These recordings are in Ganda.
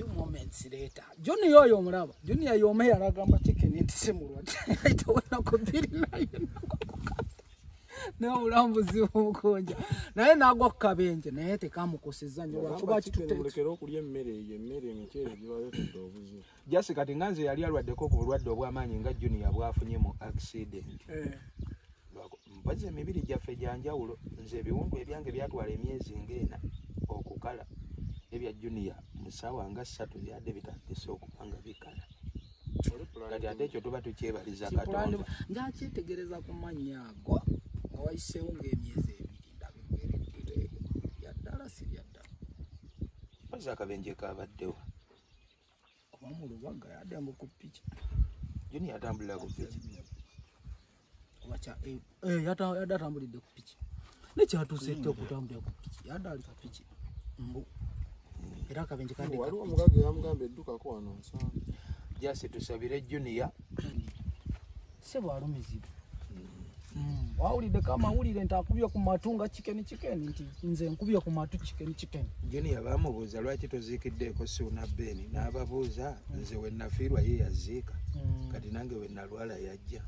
few moments later Junior yo mulaba Junior yo me yaragamba chicken nti simulwadde ayitawona ko biri nayo no ulambuzi umukonja naye nagwa kabenje naye tekamukoseza nyo kuba kitute mulekero kulya emmere emikyere gibayo tudobuzi jasi kati nganze yali alwaddeko ku bulwadde obw'amaanyi nga Junior bwafunye mu accident mpaze emibiri gyaffe gyanjawulo nze ebiwundu ebyange byatwala emyezi ng'ena okukala ebya Junior mu ssaawa nga 3 byadde bitandise okubanga bikala kati ate ekyo tuba tukyebaliza Katonda ngakyetegereza ku mannya ago wayiseewo ng'emyezi ebiri ndabigwereddire yaddala si yaddala mpaze akabenje kabaddewo kuba mu lubaga yadde mbu ku ppiki Junior atambulira ku ppiki wacha yadde atambulidde ku ppiki nekyatuuse okutambulira ku ppiki yadde ali ku ppiki mbu era akabenje kandi waliwo omugaga yamugamba eddukako wano nsanga jasi tusabire Junior sebo alumizibwa wawulidde kama awulire nti akubye ku matunga chicken nti nze nkubye ku matu chicken Junior bamubuuza lwaki toziikiddeeko Suuna Beni n'ababuuza nze we nafiirwa ye yaziika kati nange we nalwala yajja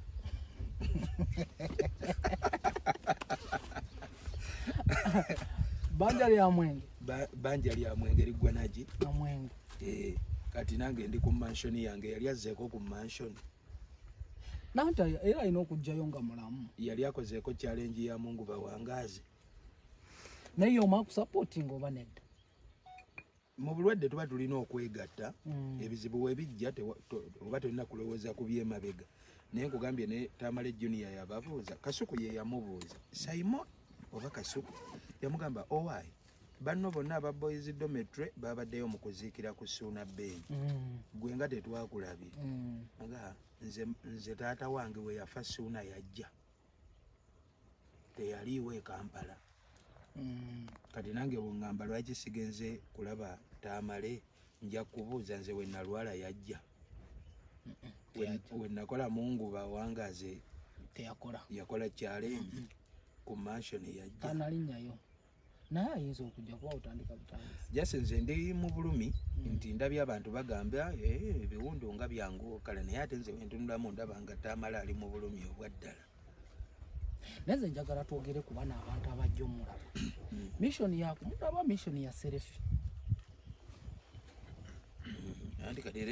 banja lya mwenge banja lya mwenge liggwa nagi na mwenge kati nange ndi ku mansion yange yali azzeeko ku mansion nanta era alina okujjayo nga mulamu yali akozeeko challenge ya Mungu bawangazi naye oma kusupporting oba nedda mu bulwadde tuba tulina okwegatta ebizibu webijja oba tolina kulowooza ku byemabega naye nkugambye ne Tamale Junior yababuuza Kasuku ye yamubuuza Simon oba Kasuku yamugamba owaayi banno bonna aba boys dormitory babaddeyo mu kuziikira ku Suuna Beni gwe nga tetwakulabye nga nze taata wange we yafa Suuna yajja teyaliiwo e Kampala kati nange bw'ŋŋamba lwaki sigenze kulaba Tamale nja kubuuza nze we nalwala yajja we nakola Mungu bawangaze yakola challenge ku mansion yajja kanalinyayo naye ayinza okujja kuba otandika butandisi jase nze ndi mu bulumi nti ndabye abantu bagamba ebiwundu nga byangu kale naye ate nze wentunulamu ndaba nga Tamale ali mu bulumi obwaddala neze njagala twogere ku bana abantu abajja omulaba mission yakumulaba mission ya Serefi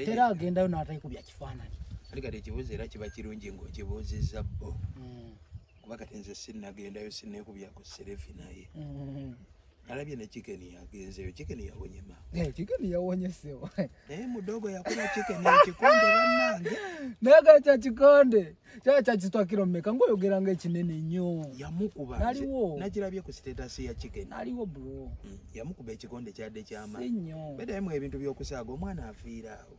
tera agendayo n'atayikubya kifaananyi andi kati ekibuuzo era kiba kirungi ng'okibuuzizza bo kuba kati nze sinnagendayo sinneekubya ku Serefi naye alabye ne chicken yagenzeyo chicken yawonyema chicken yawonyesewo naye mudogo yakola chicken ekikonde bannange naye kya kikonde kya kitwakiro mmeka ng'oyogera ng'ekinene nnyo yamukuba naliwo nakirabye ku status ya chicken naliwo bro yamukuba ekikonde kyadde kyama nnyo bedayemu ebintu by'okusaaga omwana afiira awo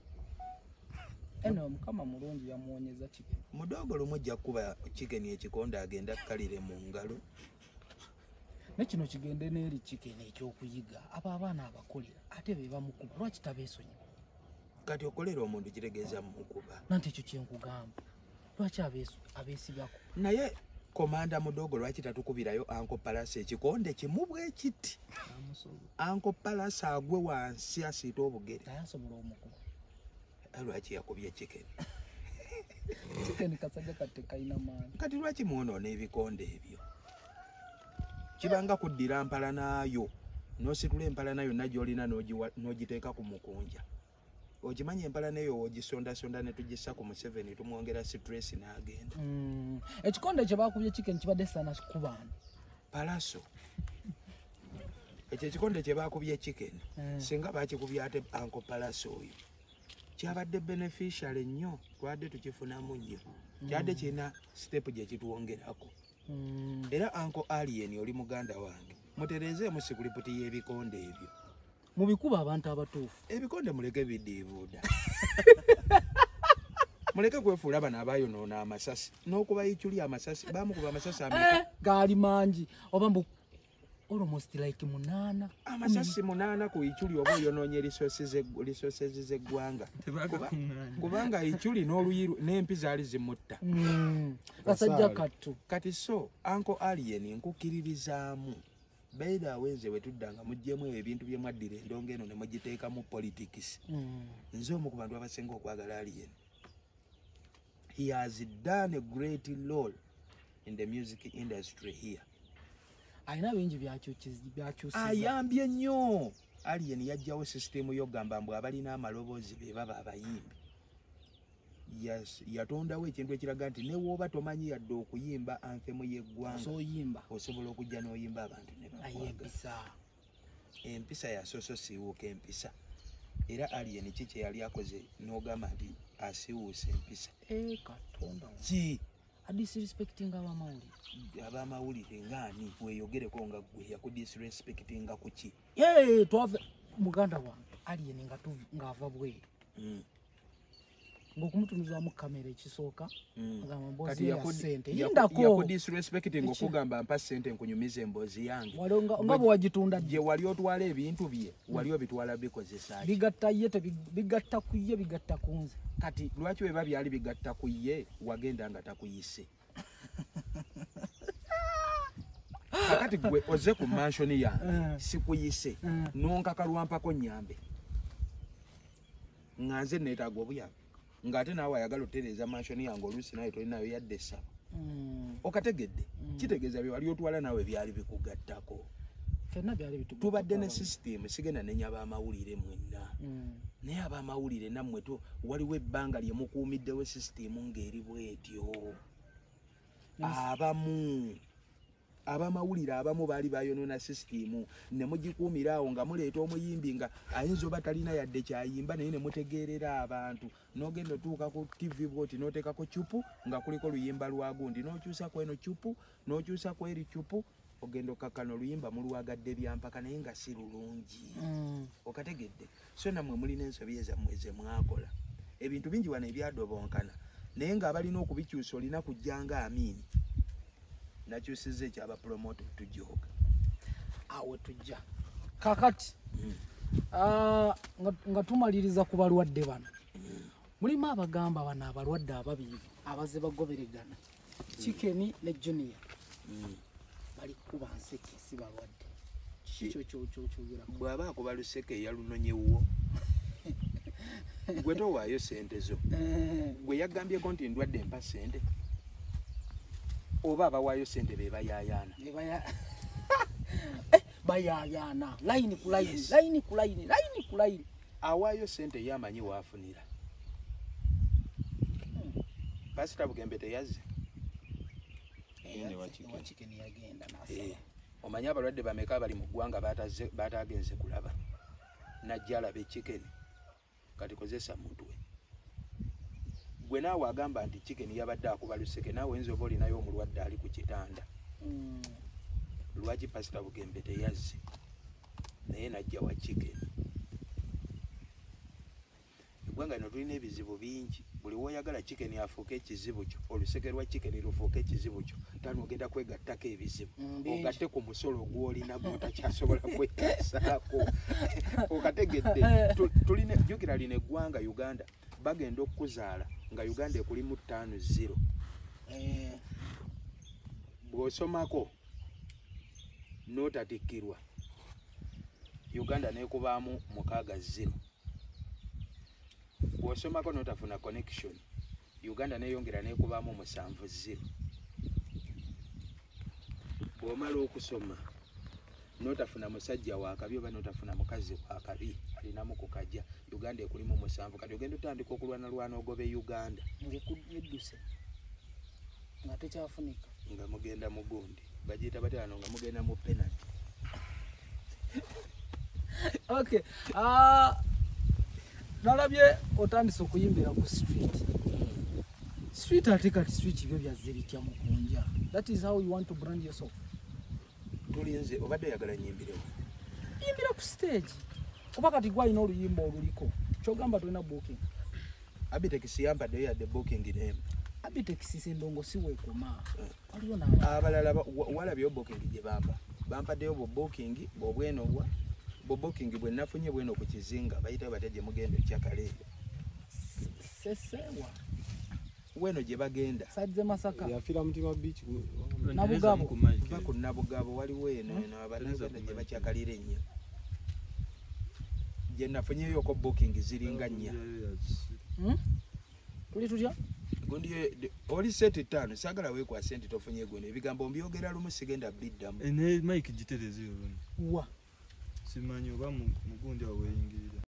eno mukama mulungi yamuwonyeza chicken mudogo lumu ojja kuba chicken ekikonde agenda kalire mu ngalo nekino kigende n'eri chicken ekyokuyiga abo abaana abakolera ate be bamukuba lwaki tabeesonyi kati okolera omuntu kitegeeza mukuba nanti ekyo kyenkugamba lwaki abeesigako naye komanda mudogo lwaki tatukubirayo Uncle Palasa ekikonde kimu bwe kiti Uncle Palasa agwe wansi asiita obugere ayasobola omukuba lwaki yakubye chicken chicken kasajja katte kalina maanyi kati lwaki mwonoona ebikonde ebyo kibanga kuddira mpala naayo nositula empala nayo nagyolina n'ogiteeka ku mukunja okimanyi empala nayo ogisondasonda ne tugissa ku Museveni tumwongera stress n'agenda ekikonde kye bakubye chicken kibadde sana kikubaana Palaso ekyo ekikonde kye bakubye chicken singa bakikubye ate Uncle Palasa oyo kyabadde beneficial ennyo twadde tukifunamu nnyo kyadde kirina step gye kitwongerako era Uncle Alien oli muganda wange mutereezeemu sikulipoti y'ebikonde ebyo mubikuba abantu abatuufu ebikonde muleke bidiibuuda muleke kwefuula bano abayonoona amasasi n'okubayikyulya amasasi bamukuba amasasi ameka gaali mangi oba mbu almost like 8 amasasi 8 ku ikyuli oba oyonoonye resources z'eggwanga kubanga ikyuli n'oluyiru n'empi zaali zimutta kasajja kattu kati so Uncle Alien nkukiririzaamu beera awenze wetuddanga mujjemu ebintu bye mwaddira endongo eno ne mugiteekamu politics. Nze omu ku bantu abasinga okwagala Alien. He has done a great role in the music industry here. Alina bingi byakyusiza. Ayambye nnyo. Alien yajjawo system y'ogamba mbu abalina amaloboozi be baba abayimbi. Yes, yatondawo ekintu ekiraga nti ne wooba tomanyi yadde okuyimba anthemu y'eggwanga osobola okujja n'oyimba abantu ne bakwagala. Empisa yasoso siiwuuka empisa. Era Alien ki kye yali akoze n'ogamba nti asiiwuusa empisa. Katonda ki adisrespectinga abamawulire ng'ani weeyogereko nga ggwe yakudisrespectinga ku ki? Twava muganda wange Alien ng'ava bweru. Ng'okumutumizamu kamera ekisooka ngamba mboozi ya ssente yindako yakudisrespecting okugamba mpa ssente nkunyumiza emboozi yange nga bwe wagitunda gye wali otwala ebintu bye wali obitwala bikozesa bigatta ye bigatta ku ye bigatta ku nze. Kati lwaki weba byali bigatta ku ye wagenda nga takuyise? Kakati gwe oze ku mansion yange sikuyise nonkaka lwampako nyambe nganze neetaaga obuyambi ng'ate naawe ayagala otereeza mansion yange oluusi naye tolinayo yadde essaba. Okategedde kitegeeza bye wali otwala naawe byali bikugattako. Ffenna byali bitugattako. Tubadde ne system sigenda nenya ab'amawulire mwenna. Naye ab'amawulire nammwe waliwo ebbanga lye mukuumiddewo system ng'eri bw'etyo. Abamawulire abamu baali bayonoona system ne mugikuumira awo nga muleeta omuyimbi nga ayinza oba talina yadde kyayimba naye ne mutegeerera abantu n'ogenda otuuka ku TV bwoti n'oteekako cupu nga kuliko luyimba lwa gundi n'okyusa ku eno cupu n'okyusa ku eri cupu ogenda okakkana oluyimba mulwagadde byampaka naye nga si lulungi. Okategedde so nammwe mulina ensobi ezammwe ze mwakola ebintu bingi wano ebyadobonkana naye ng'abalina okubikyusa olina kujjanga Amiini nakyusiza ekyaba promote tujoga awe tujja kakati nga tumaliriza ku balwadde bano mulimu abagamba bano abalwadde ababiri abaze bagoberegana Chicken ne Junior bali kuba nseke si balwadde kikyo kyokyogera bw'aba akuba luseke yalunonyewo gwe towaayo ssente zo gwe yagambyeko nti ndwadde mpa ssente oba abawaayo ssente be bayayaana bayayaana layini ku layini awaayo ssente ye amanyi waafunira. Pasita Bugembe teyazze Chicken yagenda nasaba. Omanyi abalwadde bameka bali mu ggwanga baatagenze kulaba najja alaba Chicken kati kozesa mutwe. Gwe naawe agamba nti Chicken yabadde akuba luseke naawe oyinza oba olinayo omulwadde ali ku kitanda. Lwaki Pasita Bugembe teyazze naye najja wa Chicken? Eggwanga lino tulina ebizibu bingi buli woyagala Chicken afuuke ekizibu kyo oluseke lwa Chicken lufuuke ekizibu kyo tano ogenda kwegattako ebizibu ogatte ku musolo gw'olina gw'otakyasobola kwetasaako. Okategedde tulina jjukira lino eggwanga Uganda bagenda okuzaala nga Uganda ekulimu 5-0. Bw'osomako n'otatikkirwa Uganda neekubaamu 6-0. Bw'osomako n'otafuna connection Uganda neeyongera neekubaamu 7-0. Bw'omala okusoma n'otafuna musajja wakabi oba n'otafuna mukazi wakabi alinamu ku kajja Uganda ekulimu 7. Kati ogenda otandika okulwanalwana ogobe Uganda ngekudduse nga tekyafunika nga mugenda mu gundi bagiyita batyano nga mugenda mu penalty. Okay. Nalabye otandise okuyimbira ku street ate kati street byo byazze bitya mu kunja. That is how you want to brand yourself. Tulinze obadde oyagala nyimbirewo yimbira ku stage kuba kati gwalina oluyimba oluliko kyogamba tulina booking. Abitex yampaddeyo yadde booking name. Abitex sendongo si weekoma waliyo abalala walabyeyo booking gye bampaddeyo bo booking bwobwenobwa bo booking bwe nafunye bweno ku kizinga bayitayo batya gye mugenda ekyakaleero sesewa weno gye bagenda sadze Masaka yafiira Mutima Beach Nabugabo va ku Nabugabo waliwo eno abanagenda gye bakyakalira ennyo gye nafunyeyoko booking ziringa nnya tuli tutya gundi oli sente 5 sagala weekwa sente tofunye gwe ebigambo mbyogera lumu sigenda biddamu ene mike gitereze yo wa simanyi oba mugundi awo weyingirira